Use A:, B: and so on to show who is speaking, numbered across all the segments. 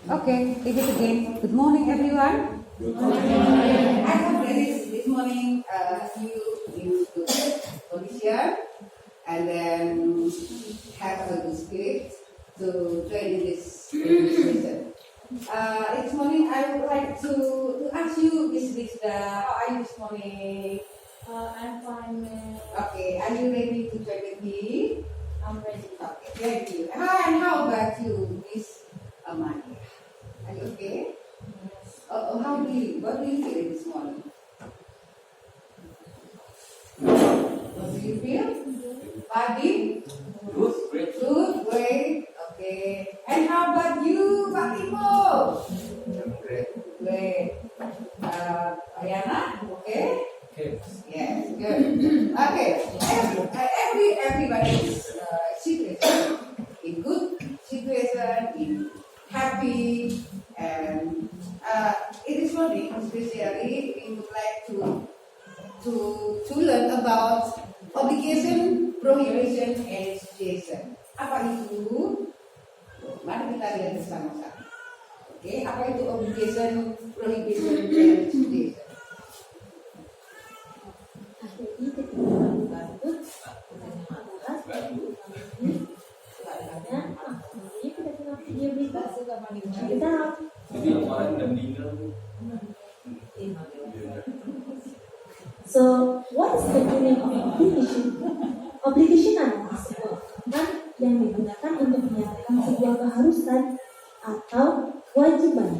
A: Okay, take it again. Good morning, everyone.
B: Good morning.
A: I hope that this morning you in good condition and then have a good spirit to join in this session. This morning I would like to ask you, Miss Lisa, how are you this morning?
B: I'm fine, ma'am.
A: Okay, are you ready to join with me?
B: I'm ready.
A: Okay, thank you. Hi, and how about you, Miss Amanda? Are you okay?
B: Yes.
A: What do you feel this morning? What do you feel? Body?
C: Good, great.
A: Good, great. Okay. And how about you, Pak Timo?
C: Great.
A: Great. Ayana? Okay?
C: Okay.
A: Yes, good. Okay. Everybody's situation in good situation, in happy, and in this morning, especially, we would like to learn about obligation, prohibition, and suggestion. Apa itu? Mari kita lihat bersama-sama. Oke, apa itu obligation, prohibition, and suggestion?
B: Jadi ketika bantu kita tengok video berita kita
C: Jadi orang udah meninggal.
B: So, what is the meaning of obligation? Obligation adalah sebuah perbuatan yang digunakan untuk menyatakan sebuah keharusan atau kewajiban.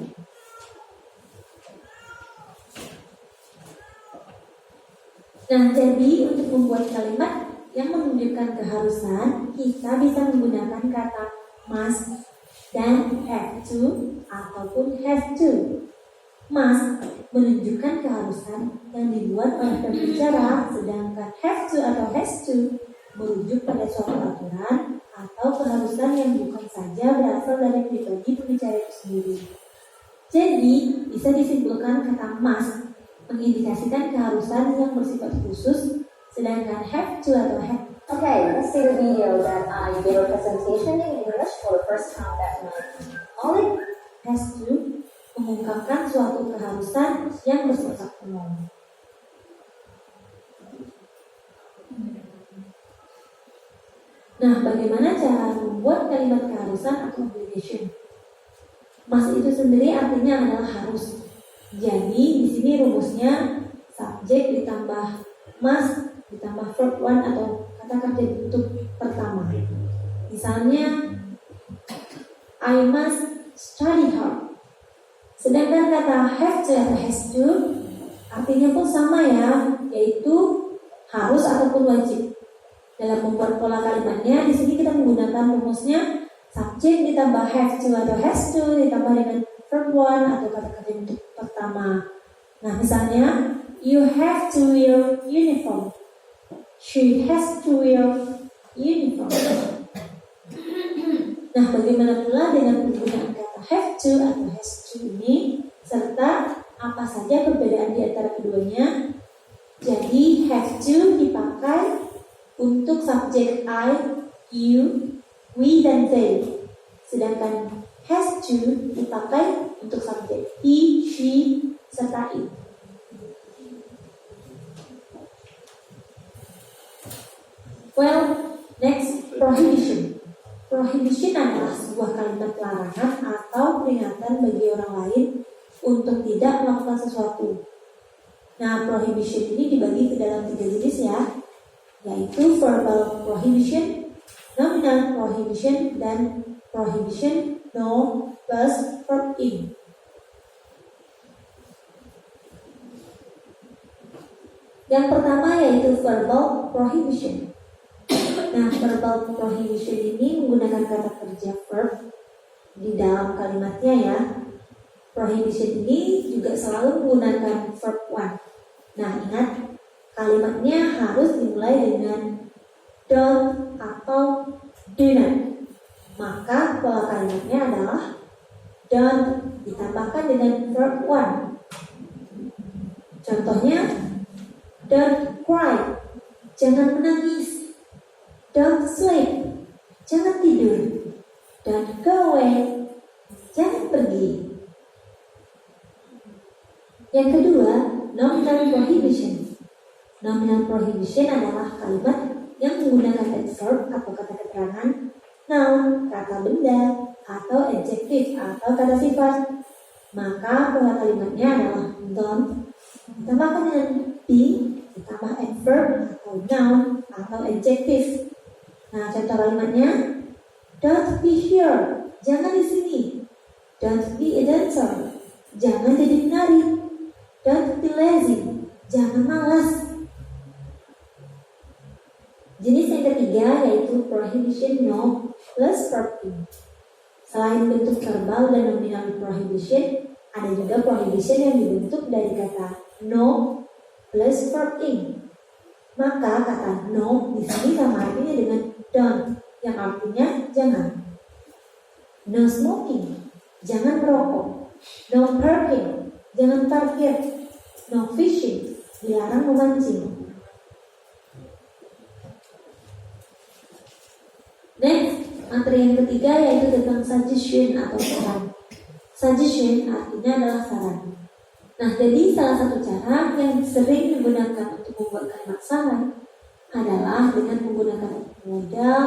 B: Nah, jadi untuk membuat kalimat yang menunjukkan keharusan, kita bisa menggunakan kata must dan have to ataupun have to. Must menunjukkan keharusan yang dibuat oleh pembicara, sedangkan have to atau has to merujuk pada suatu aturan atau keharusan yang bukan saja berasal dari pribadi pembicara itu sendiri. Jadi, bisa disimpulkan kata must mengindikasikan keharusan yang bersifat khusus, sedangkan have to atau have.
D: Okay, let's see the video that I gave a presentation in English for the first time that night.
B: Oleh has to mengungkapkan suatu keharusan yang bersifat umum. Nah, bagaimana cara membuat kalimat keharusan atau obligation? Must itu sendiri artinya adalah harus. Jadi di sini rumusnya subjek ditambah must ditambah verb one atau kata kerja bentuk pertama. Misalnya I must study hard. Sedangkan kata have to atau has to artinya pun sama ya, yaitu harus ataupun wajib. Dalam membuat pola kalimatnya di sini kita menggunakan rumusnya subjek ditambah have to atau has to ditambah dengan verb one atau kata kerja bentuk pertama. Nah, misalnya you have to wear uniform. She has to wear uniform. Nah, bagaimana pula dengan penggunaan kata have to atau has to ini, serta apa saja perbedaan di antara keduanya? Jadi have to dipakai untuk subjek I, you, we, dan they. Sedangkan has to dipakai untuk subjek he, she, serta it. Well, next, prohibition. Prohibition adalah sebuah kalimat larangan atau peringatan bagi orang lain untuk tidak melakukan sesuatu. Nah, prohibition ini dibagi ke dalam 3 jenis ya, yaitu verbal prohibition, nominal prohibition, dan prohibition no plus verb in. Yang pertama yaitu verbal prohibition. Nah, verbal prohibition ini menggunakan kata kerja verb di dalam kalimatnya ya. Prohibition ini juga selalu menggunakan verb one. Nah, ingat kalimatnya harus dimulai dengan don't atau do not. Maka pola kalimatnya adalah don't ditambahkan dengan verb one. Contohnya, don't cry, jangan menangis. Don't sleep, jangan tidur. Don't go away, jangan pergi. Yang kedua, nominal prohibition. Nominal prohibition adalah kalimat yang menggunakan adverb atau kata keterangan, noun, kata benda, atau adjective atau kata sifat. Maka pola kalimatnya adalah don't ditambahkan dengan be ditambah adverb atau noun atau adjective. Nah, contoh kalimatnya, don't be here, jangan di sini. Don't be a dancer, jangan jadi penari. Don't be lazy, jangan malas. Jenis yang ketiga yaitu prohibition no plus verb in. Selain bentuk verbal dan nominal prohibition, ada juga prohibition yang dibentuk dari kata no plus verb in. Maka kata no di sini sama artinya dengan don't, yang artinya jangan. No smoking, jangan merokok. No parking, jangan parkir. No fishing, dilarang memancing. Next, materi yang ketiga yaitu tentang suggestion atau saran. Suggestion artinya adalah saran. Nah, jadi salah satu cara yang sering digunakan untuk membuat kalimat saran adalah dengan menggunakan modal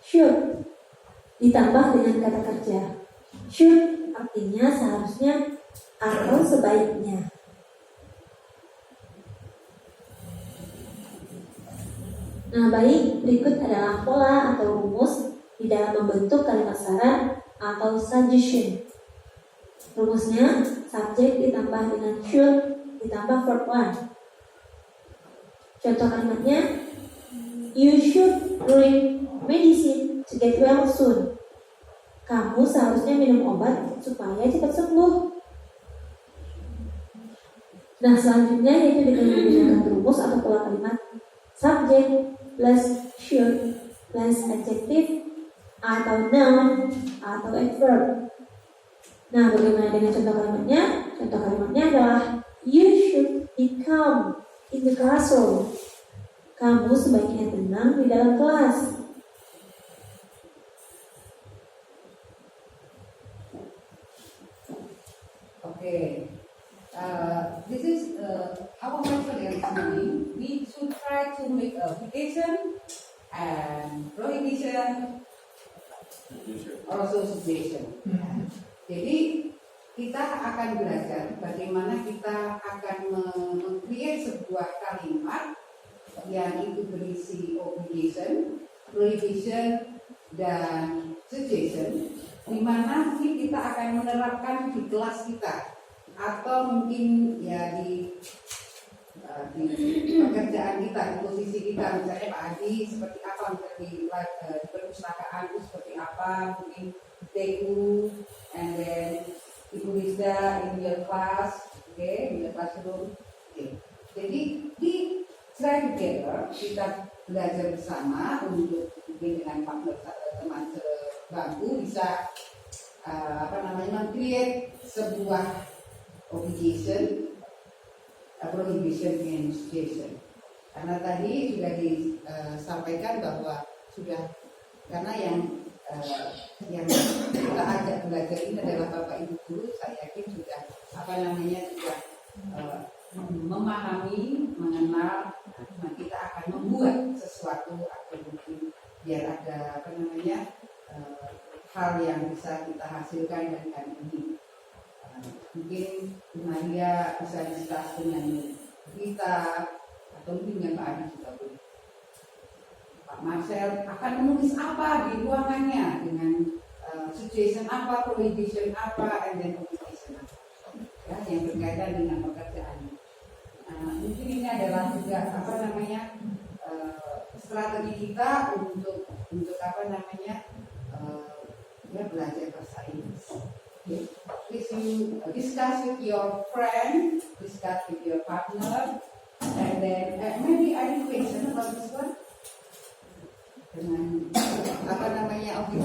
B: should ditambah dengan kata kerja. Should artinya seharusnya atau sebaiknya. Nah, baik, berikut adalah pola atau rumus di dalam membentuk kalimat saran atau suggestion. Rumusnya, subjek ditambah dengan should ditambah verb one. Contoh kalimatnya, you should drink medicine to get well soon. Kamu seharusnya minum obat supaya cepat sembuh. Nah, selanjutnya yaitu dengan menggunakan rumus atau pola kalimat subjek plus should plus adjective atau noun atau adverb. Nah, bagaimana dengan contoh kalimatnya? Contoh kalimatnya adalah you should be calm in the classroom. Kamu sebaiknya tenang di dalam kelas.
A: Okay. This is our method this morning. We should try to make application and prohibition, also suggestion. Jadi kita akan belajar bagaimana kita akan meng-create sebuah kalimat yang itu berisi obligation, prohibition, dan suggestion, di mana mungkin kita akan menerapkan di kelas kita atau mungkin ya di pekerjaan kita, di posisi kita, misalnya Pak Adi seperti apa, misalnya di perpustakaan itu seperti apa, mungkin TU, and then Ibu Rizda in your class, okay, in your classroom. Okay. Jadi di try together, kita belajar bersama untuk mungkin dengan partner teman sebangku bisa create sebuah obligation, prohibition and suggestion. Karena tadi sudah disampaikan bahwa sudah, karena yang kita ajak belajar ini adalah Bapak Ibu guru, saya yakin sudah sudah memahami, mengenal. Nah, kita akan membuat sesuatu atau mungkin biar ada hal yang bisa kita hasilkan dari hari ini. Mungkin Maria bisa diskus dengan kita atau mungkin dengan Pak Adi juga boleh. Pak Marcel akan menulis apa di ruangannya dengan suggestion apa, prohibition apa, and then obligation apa, ya, yang berkaitan dengan pekerjaannya. Mungkin ini adalah juga strategi kita untuk belajar bahasa Inggris. Okay. Please you discuss with your friend, discuss with your partner, and then maybe I have a question about this one. Dengan obligation.